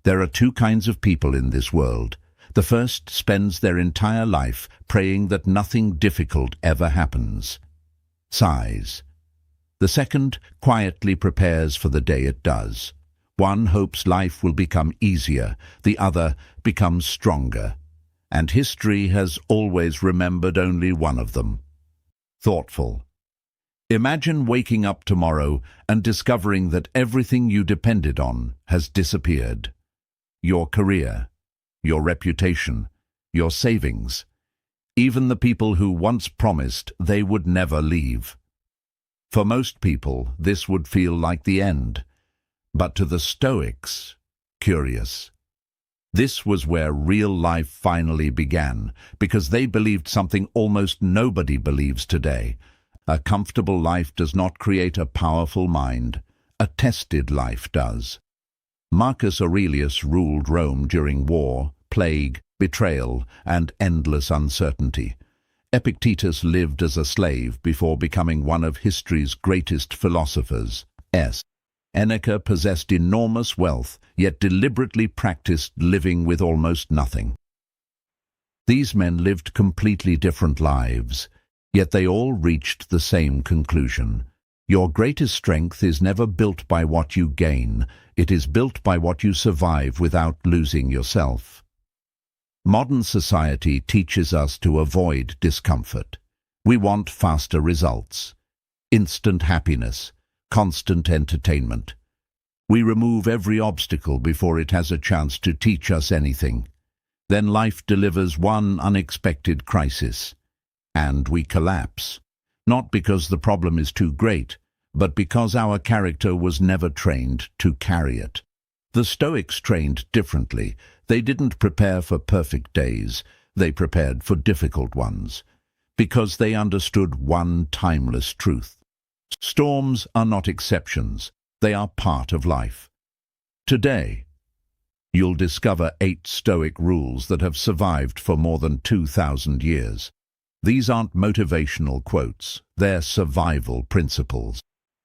There are two kinds of people in this world. The first spends their entire life praying that nothing difficult ever happens. Sighs. The second quietly prepares for the day it does. One hopes life will become easier, the other becomes stronger. And history has always remembered only one of them. Thoughtful. Imagine waking up tomorrow and discovering that everything you depended on has disappeared. Your career, your reputation, your savings, even the people who once promised they would never leave. For most people, this would feel like the end. But to the Stoics, curious. This was where real life finally began, because they believed something almost nobody believes today. A comfortable life does not create a powerful mind. A tested life does. Marcus Aurelius ruled Rome during war, plague, betrayal, and endless uncertainty. Epictetus lived as a slave before becoming one of history's greatest philosophers. Seneca possessed enormous wealth, yet deliberately practiced living with almost nothing. These men lived completely different lives, yet they all reached the same conclusion. Your greatest strength is never built by what you gain, it is built by what you survive without losing yourself. Modern society teaches us to avoid discomfort. We want faster results, instant happiness, constant entertainment. We remove every obstacle before it has a chance to teach us anything. Then life delivers one unexpected crisis, and we collapse. Not because the problem is too great, but because our character was never trained to carry it. The Stoics trained differently. They didn't prepare for perfect days, they prepared for difficult ones, because they understood one timeless truth. Storms are not exceptions, they are part of life. Today, you'll discover 8 Stoic rules that have survived for more than 2,000 years. These aren't motivational quotes, they're survival principles.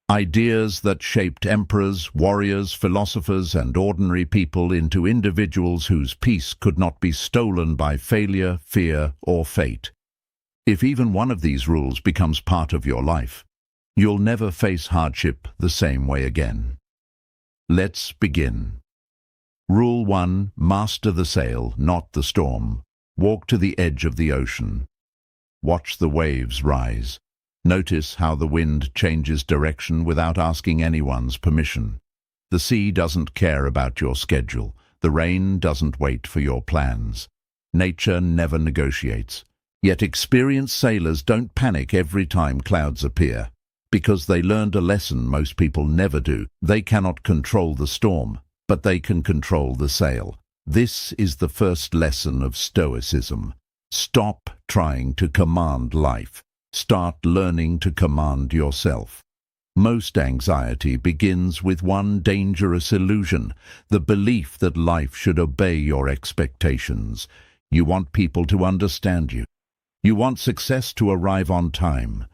Ideas that shaped emperors, warriors, philosophers, and ordinary people into individuals whose peace could not be stolen by failure, fear, or fate. If even one of these rules becomes part of your life, you'll never face hardship the same way again. Let's begin. Rule 1. Master the sail, not the storm. Walk to the edge of the ocean. Watch the waves rise. Notice how the wind changes direction without asking anyone's permission. The sea doesn't care about your schedule. The rain doesn't wait for your plans. Nature never negotiates. Yet experienced sailors don't panic every time clouds appear, because they learned a lesson most people never do. They cannot control the storm, but they can control the sail. This is the first lesson of Stoicism. Stop trying to command life. Start learning to command yourself. Most anxiety begins with one dangerous illusion, the belief that life should obey your expectations. You want people to understand you. You want success to arrive on time.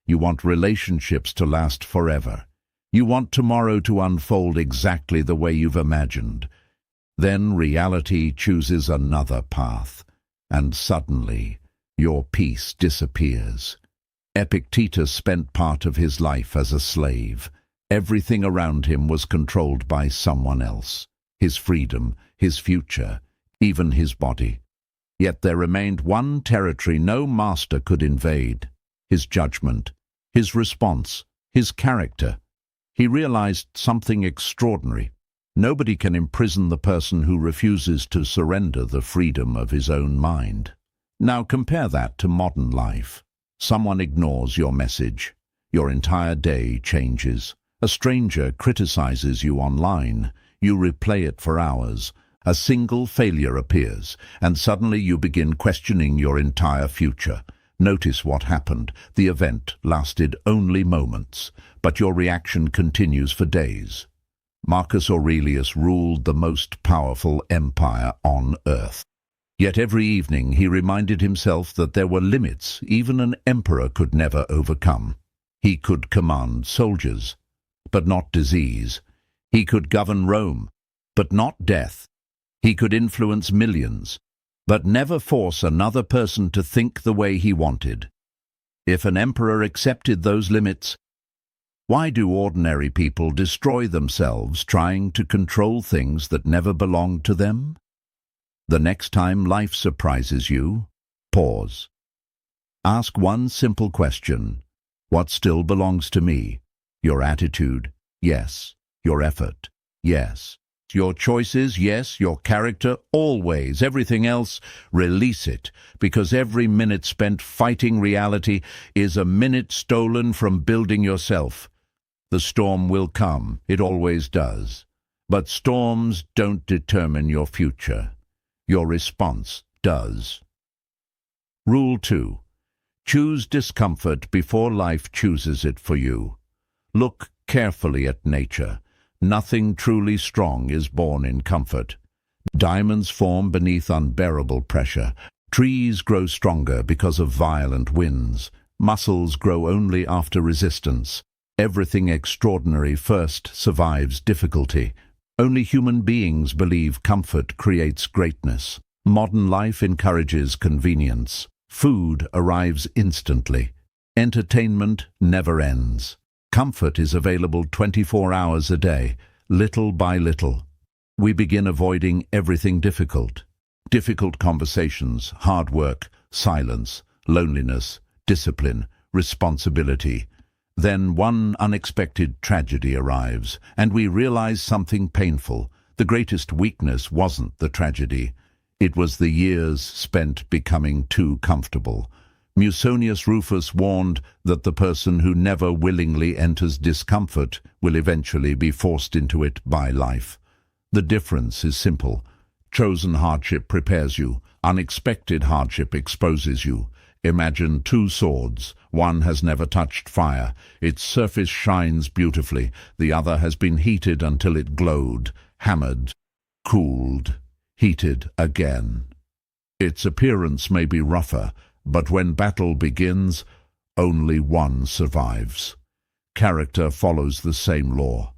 You want relationships to last forever. You want tomorrow to unfold exactly the way you've imagined. Then reality chooses another path, and suddenly your peace disappears. Epictetus spent part of his life as a slave. Everything around him was controlled by someone else. His freedom, his future, even his body. Yet there remained one territory no master could invade: his judgment, his response, his character. He realized something extraordinary. Nobody can imprison the person who refuses to surrender the freedom of his own mind. Now compare that to modern life. Someone ignores your message. Your entire day changes. A stranger criticizes you online. You replay it for hours. A single failure appears, and suddenly you begin questioning your entire future. Notice what happened. The event lasted only moments, but your reaction continues for days. Marcus Aurelius ruled the most powerful empire on earth. Yet every evening he reminded himself that there were limits even an emperor could never overcome. He could command soldiers, but not disease. He could govern Rome, but not death. He could influence millions, but never force another person to think the way he wanted. If an emperor accepted those limits, why do ordinary people destroy themselves trying to control things that never belonged to them? The next time life surprises you, pause. Ask one simple question. What still belongs to me? Your attitude? Yes. Your effort? Yes. Your choices? Yes. Your character? Always. Everything else? Release it, because every minute spent fighting reality is a minute stolen from building yourself. The storm will come. It always does. But storms don't determine your future. Your response does. Rule 2. Choose discomfort before life chooses it for you. Look carefully at nature. Nothing truly strong is born in comfort. Diamonds form beneath unbearable pressure. Trees grow stronger because of violent winds. Muscles grow only after resistance. Everything extraordinary first survives difficulty. Only human beings believe comfort creates greatness. Modern life encourages convenience. Food arrives instantly. Entertainment never ends. Comfort is available 24 hours a day. Little by little, we begin avoiding everything difficult. Difficult conversations, hard work, silence, loneliness, discipline, responsibility. Then one unexpected tragedy arrives, and we realize something painful. The greatest weakness wasn't the tragedy. It was the years spent becoming too comfortable. Musonius Rufus warned that the person who never willingly enters discomfort will eventually be forced into it by life. The difference is simple. Chosen hardship prepares you. Unexpected hardship exposes you. Imagine two swords. One has never touched fire. Its surface shines beautifully. The other has been heated until it glowed, hammered, cooled, heated again. Its appearance may be rougher, but when battle begins, only one survives. Character follows the same law.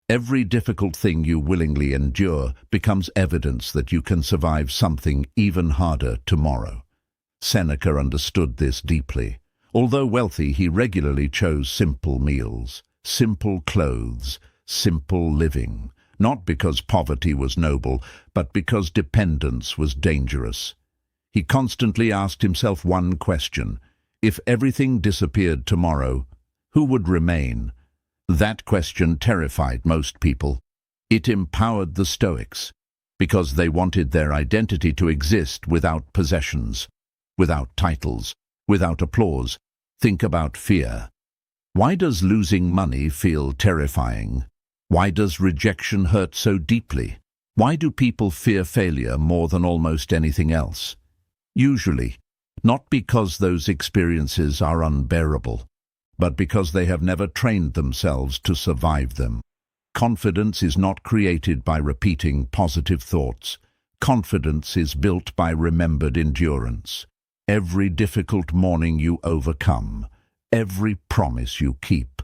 Every difficult thing you willingly endure becomes evidence that you can survive something even harder tomorrow. Seneca understood this deeply. Although wealthy, he regularly chose simple meals, simple clothes, simple living, not because poverty was noble, but because dependence was dangerous. He constantly asked himself one question: if everything disappeared tomorrow, who would remain? That question terrified most people. It empowered the Stoics, because they wanted their identity to exist without possessions, without titles, without applause. Think about fear. Why does losing money feel terrifying? Why does rejection hurt so deeply? Why do people fear failure more than almost anything else? Usually, not because those experiences are unbearable, but because they have never trained themselves to survive them. Confidence is not created by repeating positive thoughts. Confidence is built by remembered endurance. Every difficult morning you overcome, every promise you keep,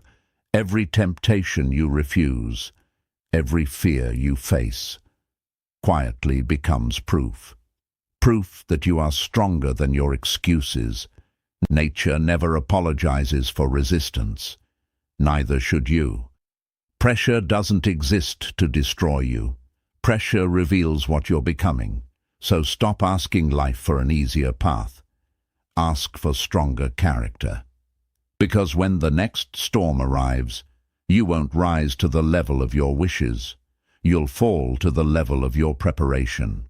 every temptation you refuse, every fear you face, quietly becomes proof. Proof that you are stronger than your excuses. Nature never apologizes for resistance. Neither should you. Pressure doesn't exist to destroy you. Pressure reveals what you're becoming. So stop asking life for an easier path. Ask for stronger character. Because when the next storm arrives, you won't rise to the level of your wishes. You'll fall to the level of your preparation.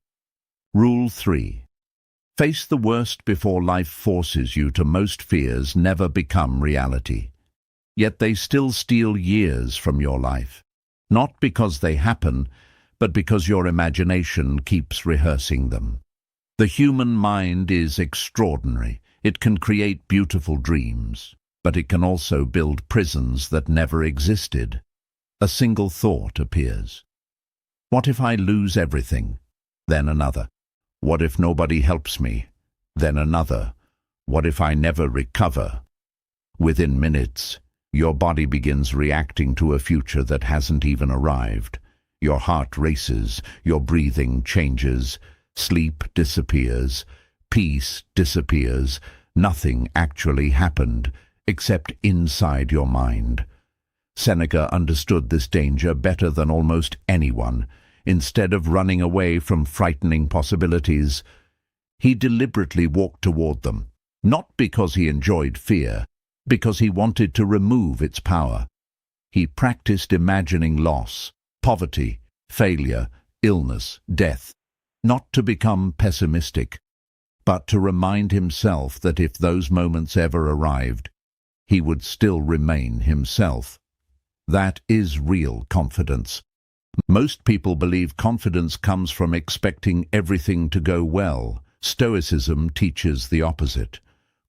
Rule 3. Face the worst before life forces you to. Most fears never become reality. Yet they still steal years from your life. Not because they happen, but because your imagination keeps rehearsing them. The human mind is extraordinary. It can create beautiful dreams, but it can also build prisons that never existed. A single thought appears. What if I lose everything? Then another. What if nobody helps me? Then another. What if I never recover? Within minutes, your body begins reacting to a future that hasn't even arrived. Your heart races, your breathing changes, sleep disappears, peace disappears. Nothing actually happened, except inside your mind. Seneca understood this danger better than almost anyone. Instead of running away from frightening possibilities, he deliberately walked toward them, not because he enjoyed fear, because he wanted to remove its power. He practiced imagining loss, poverty, failure, illness, death, not to become pessimistic, but to remind himself that if those moments ever arrived, he would still remain himself. That is real confidence. Most people believe confidence comes from expecting everything to go well. Stoicism teaches the opposite.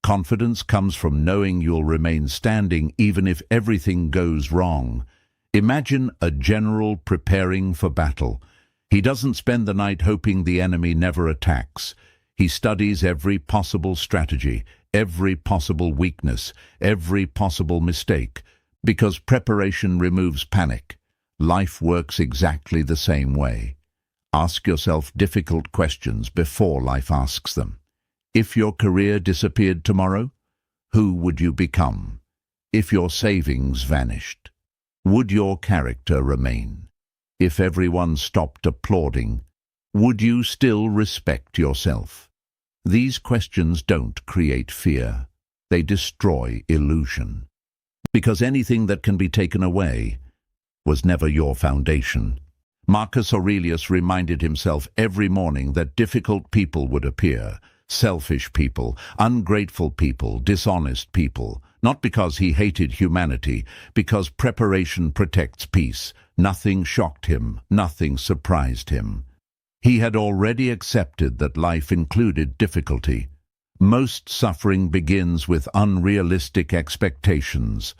Confidence comes from knowing you'll remain standing even if everything goes wrong. Imagine a general preparing for battle. He doesn't spend the night hoping the enemy never attacks. He studies every possible strategy, every possible weakness, every possible mistake, because preparation removes panic. Life works exactly the same way. Ask yourself difficult questions before life asks them. If your career disappeared tomorrow, who would you become? If your savings vanished, would your character remain? If everyone stopped applauding, would you still respect yourself? These questions don't create fear. They destroy illusion. Because anything that can be taken away was never your foundation. Marcus Aurelius reminded himself every morning that difficult people would appear, selfish people, ungrateful people, dishonest people, not because he hated humanity, because preparation protects peace. Nothing shocked him, nothing surprised him. He had already accepted that life included difficulty. Most suffering begins with unrealistic expectations.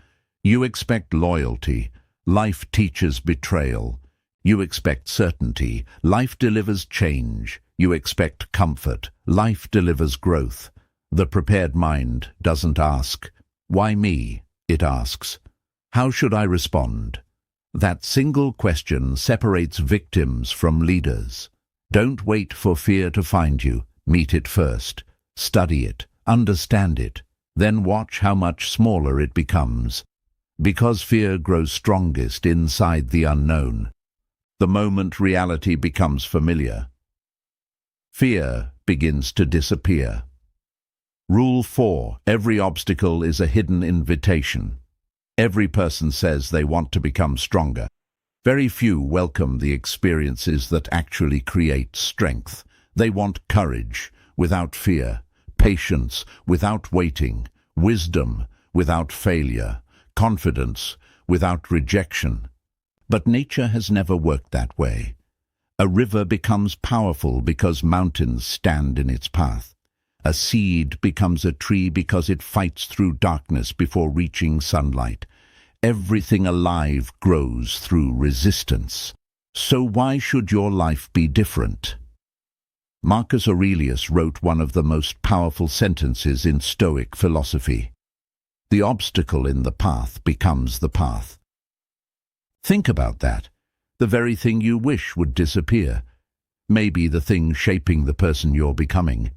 You expect loyalty. Life teaches betrayal. You expect certainty. Life delivers change. You expect comfort. Life delivers growth. The prepared mind doesn't ask, "Why me?" It asks, "How should I respond?" That single question separates victims from leaders. Don't wait for fear to find you. Meet it first. Study it. Understand it. Then watch how much smaller it becomes. Because fear grows strongest inside the unknown. The moment reality becomes familiar, fear begins to disappear. Rule 4. Every obstacle is a hidden invitation. Every person says they want to become stronger. Very few welcome the experiences that actually create strength. They want courage without fear, patience without waiting, wisdom without failure, confidence without rejection. But nature has never worked that way. A river becomes powerful because mountains stand in its path. A seed becomes a tree because it fights through darkness before reaching sunlight. Everything alive grows through resistance. So why should your life be different? Marcus Aurelius wrote one of the most powerful sentences in Stoic philosophy. The obstacle in the path becomes the path. Think about that. The very thing you wish would disappear. Maybe the thing shaping the person you're becoming.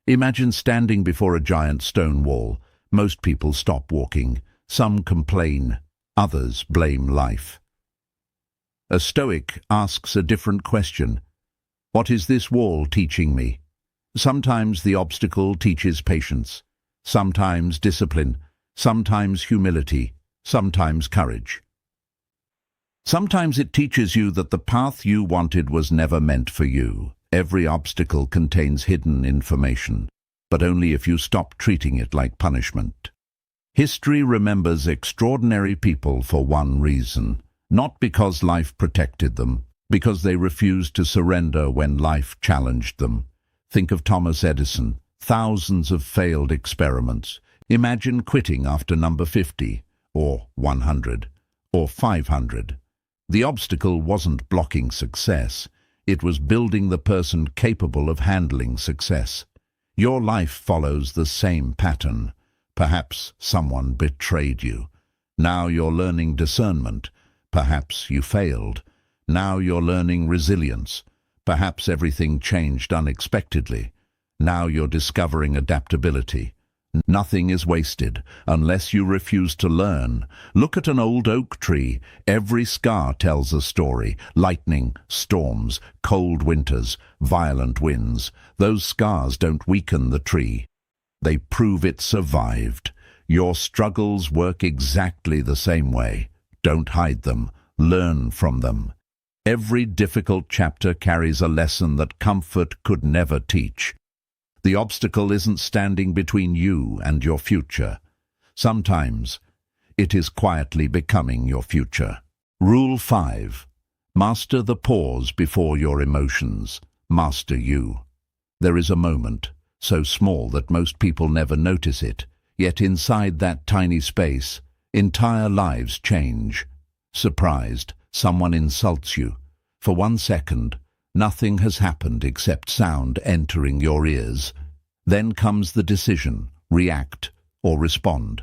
Imagine standing before a giant stone wall. Most people stop walking. Some complain. Others blame life. A Stoic asks a different question. What is this wall teaching me? Sometimes the obstacle teaches patience. Sometimes discipline. Sometimes humility. Sometimes courage. Sometimes it teaches you that the path you wanted was never meant for you. Every obstacle contains hidden information, but only if you stop treating it like punishment. History remembers extraordinary people for one reason, not because life protected them, because they refused to surrender when life challenged them. Think of Thomas Edison, thousands of failed experiments. Imagine quitting after number 50, or 100, or 500. The obstacle wasn't blocking success. It was building the person capable of handling success. Your life follows the same pattern. Perhaps someone betrayed you. Now you're learning discernment. Perhaps you failed. Now you're learning resilience. Perhaps everything changed unexpectedly. Now you're discovering adaptability. Nothing is wasted unless you refuse to learn. Look at an old oak tree. Every scar tells a story. Lightning, storms, cold winters, violent winds. Those scars don't weaken the tree. They prove it survived. Your struggles work exactly the same way. Don't hide them. Learn from them. Every difficult chapter carries a lesson that comfort could never teach. The obstacle isn't standing between you and your future. Sometimes it is quietly becoming your future. Rule 5. Master the pause before your emotions. Master you. There is a moment, so small that most people never notice it, yet inside that tiny space, entire lives change. Surprised, someone insults you. For 1 second, nothing has happened except sound entering your ears. Then comes the decision, react or respond.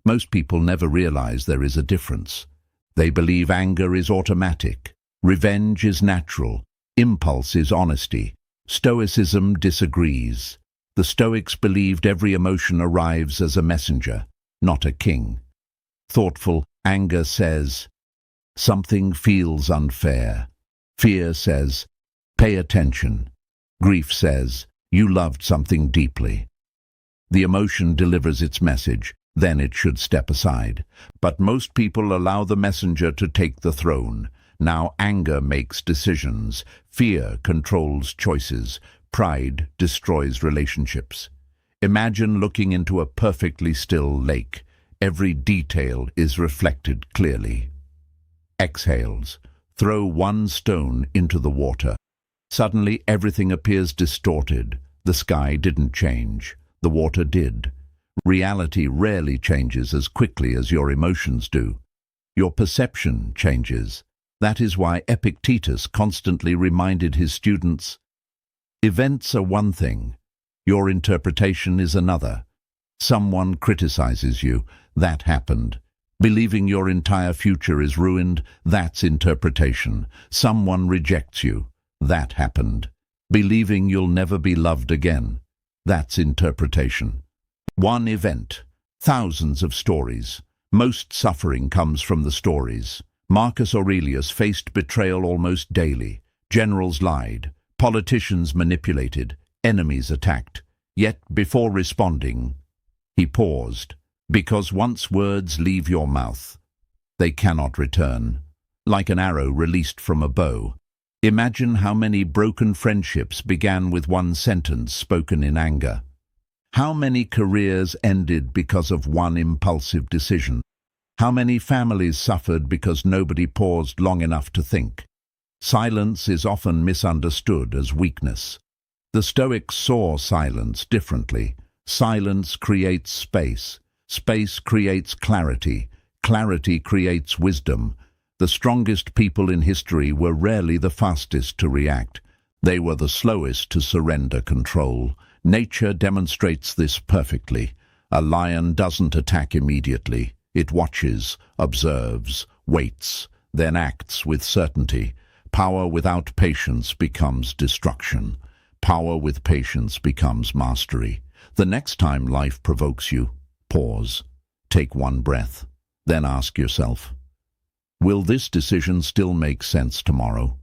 Most people never realize there is a difference. They believe anger is automatic, revenge is natural, impulse is honesty. Stoicism disagrees. The Stoics believed every emotion arrives as a messenger, not a king. Thoughtful anger says, something feels unfair. Fear says, pay attention. Grief says, you loved something deeply. The emotion delivers its message, then it should step aside. But most people allow the messenger to take the throne. Now anger makes decisions, fear controls choices, pride destroys relationships. Imagine looking into a perfectly still lake. Every detail is reflected clearly. Exhales. Throw 1 stone into the water. Suddenly everything appears distorted. The sky didn't change. The water did. Reality rarely changes as quickly as your emotions do. Your perception changes. That is why Epictetus constantly reminded his students, events are one thing, your interpretation is another. Someone criticizes you, that happened. Believing your entire future is ruined, that's interpretation. Someone rejects you, that happened. Believing you'll never be loved again, that's interpretation. One event, thousands of stories. Most suffering comes from the stories. Marcus Aurelius faced betrayal almost daily. Generals lied, politicians manipulated, enemies attacked. Yet before responding, he paused. Because once words leave your mouth, they cannot return. Like an arrow released from a bow. Imagine how many broken friendships began with 1 sentence spoken in anger. How many careers ended because of 1 impulsive decision? How many families suffered because nobody paused long enough to think? Silence is often misunderstood as weakness. The Stoics saw silence differently. Silence creates space. Space creates clarity. Clarity creates wisdom. The strongest people in history were rarely the fastest to react. They were the slowest to surrender control. Nature demonstrates this perfectly. A lion doesn't attack immediately. It watches, observes, waits, then acts with certainty. Power without patience becomes destruction. Power with patience becomes mastery. The next time life provokes you, pause, take 1 breath, then ask yourself, will this decision still make sense tomorrow?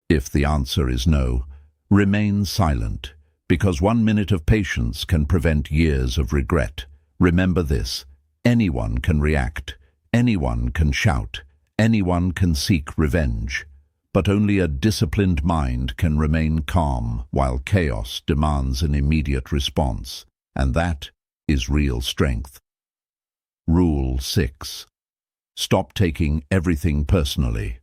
If the answer is no, remain silent, because 1 minute of patience can prevent years of regret. Remember this, anyone can react, anyone can shout, anyone can seek revenge, but only a disciplined mind can remain calm while chaos demands an immediate response, and that is real strength. Rule 6. Stop taking everything personally.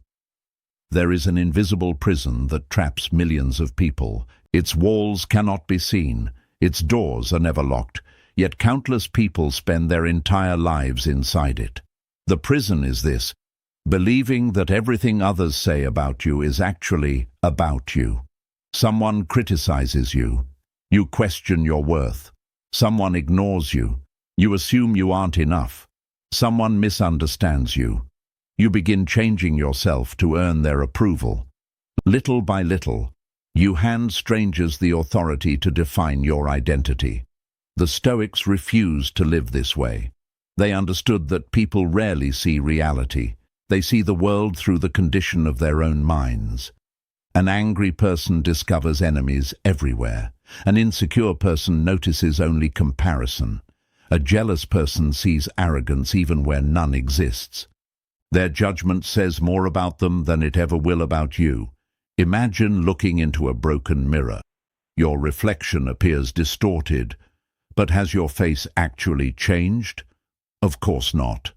There is an invisible prison that traps millions of people. Its walls cannot be seen, its doors are never locked, yet countless people spend their entire lives inside it. The prison is this: believing that everything others say about you is actually about you. Someone criticizes you. You question your worth. Someone ignores you. You assume you aren't enough. Someone misunderstands you. You begin changing yourself to earn their approval. Little by little, you hand strangers the authority to define your identity. The Stoics refused to live this way. They understood that people rarely see reality. They see the world through the condition of their own minds. An angry person discovers enemies everywhere. An insecure person notices only comparison. A jealous person sees arrogance even where none exists. Their judgment says more about them than it ever will about you. Imagine looking into a broken mirror. Your reflection appears distorted, but has your face actually changed? Of course not.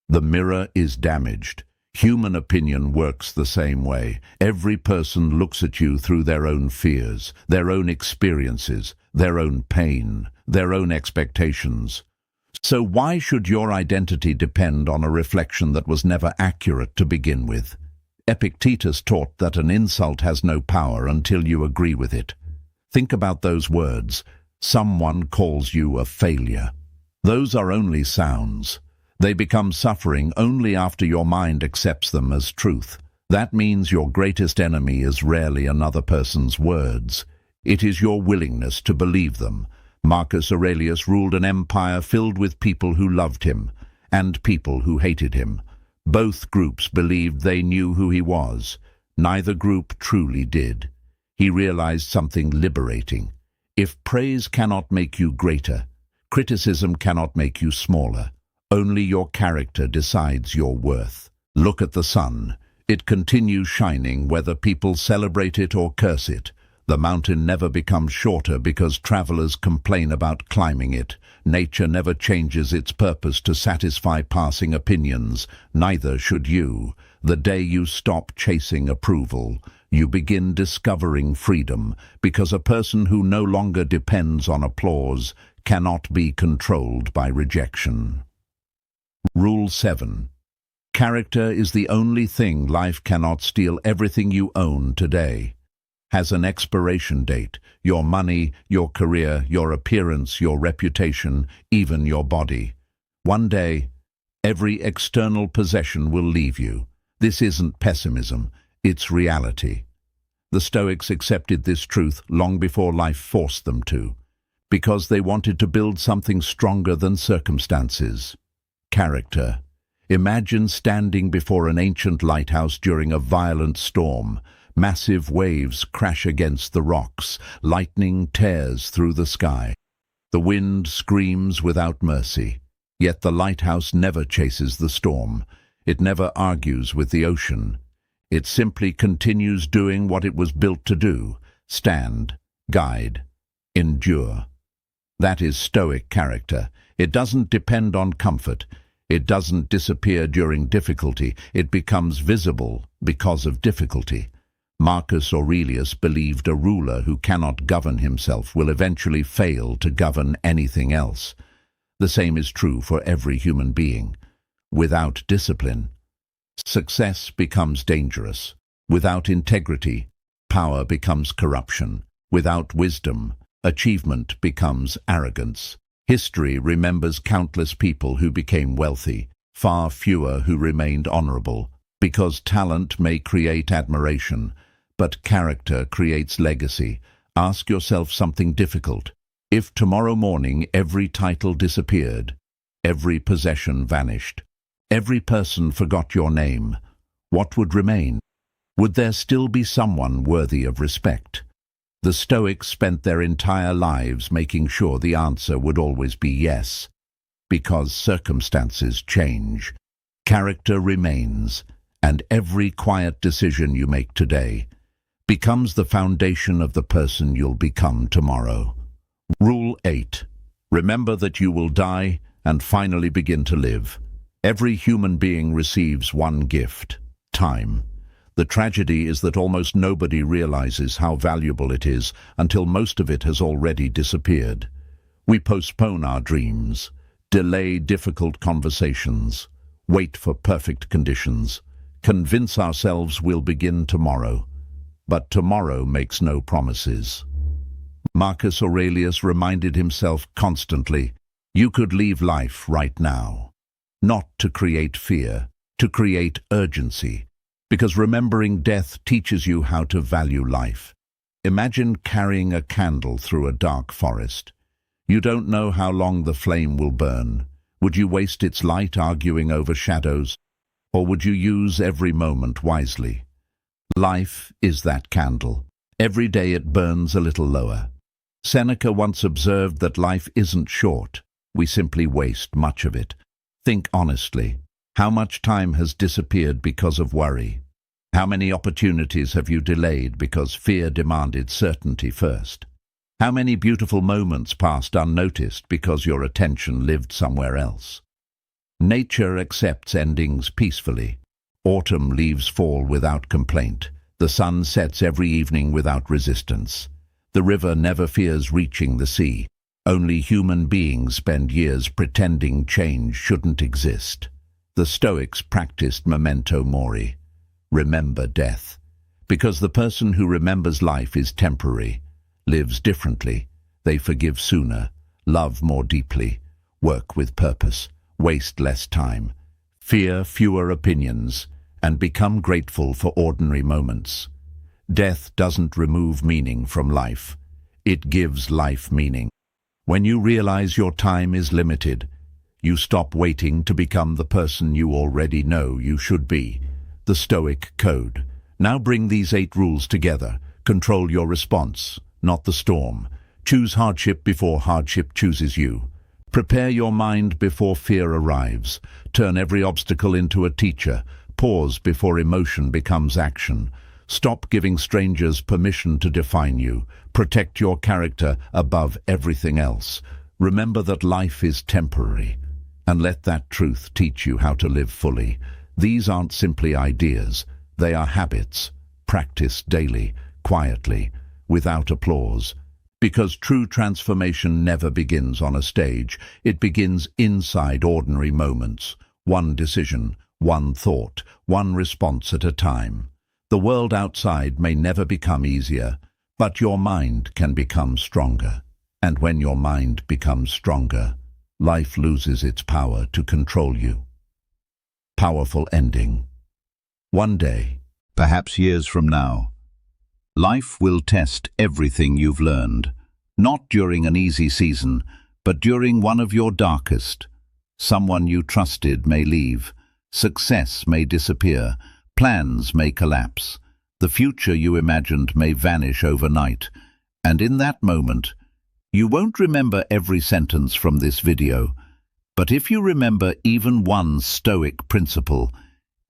The mirror is damaged. Human opinion works the same way. Every person looks at you through their own fears, their own experiences, their own pain, their own expectations. So why should your identity depend on a reflection that was never accurate to begin with? Epictetus taught that an insult has no power until you agree with it. Think about those words. Someone calls you a failure. Those are only sounds. They become suffering only after your mind accepts them as truth. That means your greatest enemy is rarely another person's words. It is your willingness to believe them. Marcus Aurelius ruled an empire filled with people who loved him and people who hated him. Both groups believed they knew who he was. Neither group truly did. He realized something liberating. If praise cannot make you greater, criticism cannot make you smaller. Only your character decides your worth. Look at the sun. It continues shining whether people celebrate it or curse it. The mountain never becomes shorter because travelers complain about climbing it. Nature never changes its purpose to satisfy passing opinions. Neither should you. The day you stop chasing approval, you begin discovering freedom, because a person who no longer depends on applause cannot be controlled by rejection. Rule 7. Character is the only thing life cannot steal. Everything you own today has an expiration date. Your money, your career, your appearance, your reputation, even your body. One day, every external possession will leave you. This isn't pessimism, it's reality. The Stoics accepted this truth long before life forced them to, because they wanted to build something stronger than circumstances. Character. Imagine standing before an ancient lighthouse during a violent storm. Massive waves crash against the rocks. Lightning tears through the sky. The wind screams without mercy. Yet the lighthouse never chases the storm. It never argues with the ocean. It simply continues doing what it was built to do: stand, guide, endure. That is Stoic character. It doesn't depend on comfort. It doesn't disappear during difficulty. It becomes visible because of difficulty. Marcus Aurelius believed a ruler who cannot govern himself will eventually fail to govern anything else. The same is true for every human being. Without discipline, success becomes dangerous. Without integrity, power becomes corruption. Without wisdom, achievement becomes arrogance. History remembers countless people who became wealthy, far fewer who remained honorable, because talent may create admiration, but character creates legacy. Ask yourself something difficult. If tomorrow morning every title disappeared, every possession vanished, every person forgot your name, what would remain? Would there still be someone worthy of respect? The Stoics spent their entire lives making sure the answer would always be yes, because circumstances change. Character remains, and every quiet decision you make today becomes the foundation of the person you'll become tomorrow. Rule 8. Remember that you will die and finally begin to live. Every human being receives one gift: time. The tragedy is that almost nobody realizes how valuable it is until most of it has already disappeared. We postpone our dreams, delay difficult conversations, wait for perfect conditions, convince ourselves we'll begin tomorrow. But tomorrow makes no promises. Marcus Aurelius reminded himself constantly, you could leave life right now. Not to create fear, to create urgency, because remembering death teaches you how to value life. Imagine carrying a candle through a dark forest. You don't know how long the flame will burn. Would you waste its light arguing over shadows, or would you use every moment wisely? Life is that candle. Every day it burns a little lower. Seneca once observed that life isn't short. We simply waste much of it. Think honestly. How much time has disappeared because of worry? How many opportunities have you delayed because fear demanded certainty first? How many beautiful moments passed unnoticed because your attention lived somewhere else? Nature accepts endings peacefully. Autumn leaves fall without complaint. The sun sets every evening without resistance. The river never fears reaching the sea. Only human beings spend years pretending change shouldn't exist. The Stoics practiced Memento Mori. Remember death. Because the person who remembers life is temporary, lives differently. They forgive sooner, love more deeply, work with purpose, waste less time, fear fewer opinions, and become grateful for ordinary moments. Death doesn't remove meaning from life. It gives life meaning. When you realize your time is limited, you stop waiting to become the person you already know you should be. The Stoic Code. Now bring these 8 rules together. Control your response, not the storm. Choose hardship before hardship chooses you. Prepare your mind before fear arrives. Turn every obstacle into a teacher. Pause before emotion becomes action. Stop giving strangers permission to define you. Protect your character above everything else. Remember that life is temporary, and let that truth teach you how to live fully. These aren't simply ideas. They are habits, practiced daily, quietly, without applause. Because true transformation never begins on a stage. It begins inside ordinary moments. One decision, one thought, one response at a time. The world outside may never become easier, but your mind can become stronger. And when your mind becomes stronger, life loses its power to control you. Powerful ending. One day, perhaps years from now, life will test everything you've learned, not during an easy season, but during one of your darkest. Someone you trusted may leave, success may disappear, plans may collapse, the future you imagined may vanish overnight, and in that moment, you won't remember every sentence from this video, but if you remember even one Stoic principle,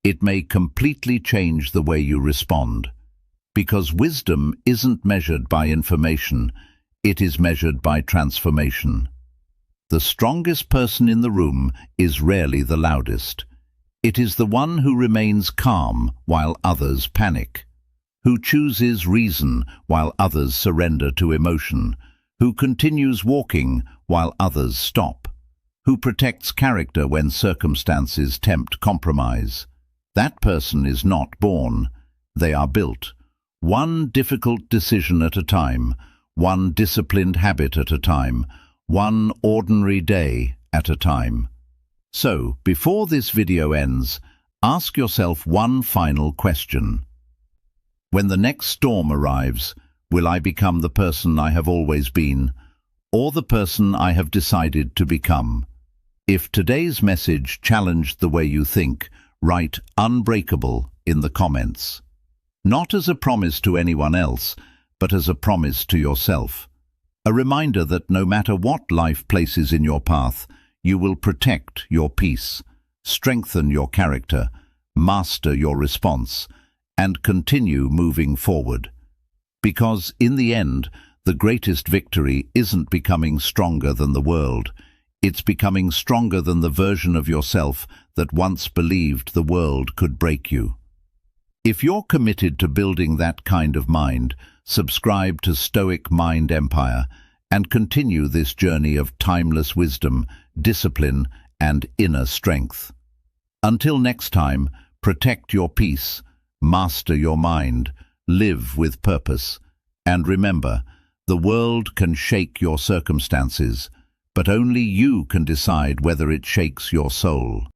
it may completely change the way you respond. Because wisdom isn't measured by information, it is measured by transformation. The strongest person in the room is rarely the loudest. It is the one who remains calm while others panic, who chooses reason while others surrender to emotion, who continues walking while others stop, who protects character when circumstances tempt compromise. That person is not born, they are built. One difficult decision at a time, one disciplined habit at a time, one ordinary day at a time. So, before this video ends, ask yourself one final question. When the next storm arrives, will I become the person I have always been, or the person I have decided to become? If today's message challenged the way you think, write Unbreakable in the comments. Not as a promise to anyone else, but as a promise to yourself. A reminder that no matter what life places in your path, you will protect your peace, strengthen your character, master your response, and continue moving forward. Because, in the end, the greatest victory isn't becoming stronger than the world. It's becoming stronger than the version of yourself that once believed the world could break you. If you're committed to building that kind of mind, subscribe to Stoic Mind Empire and continue this journey of timeless wisdom, discipline, and inner strength. Until next time, protect your peace, master your mind, live with purpose, and remember, the world can shake your circumstances, but only you can decide whether it shakes your soul.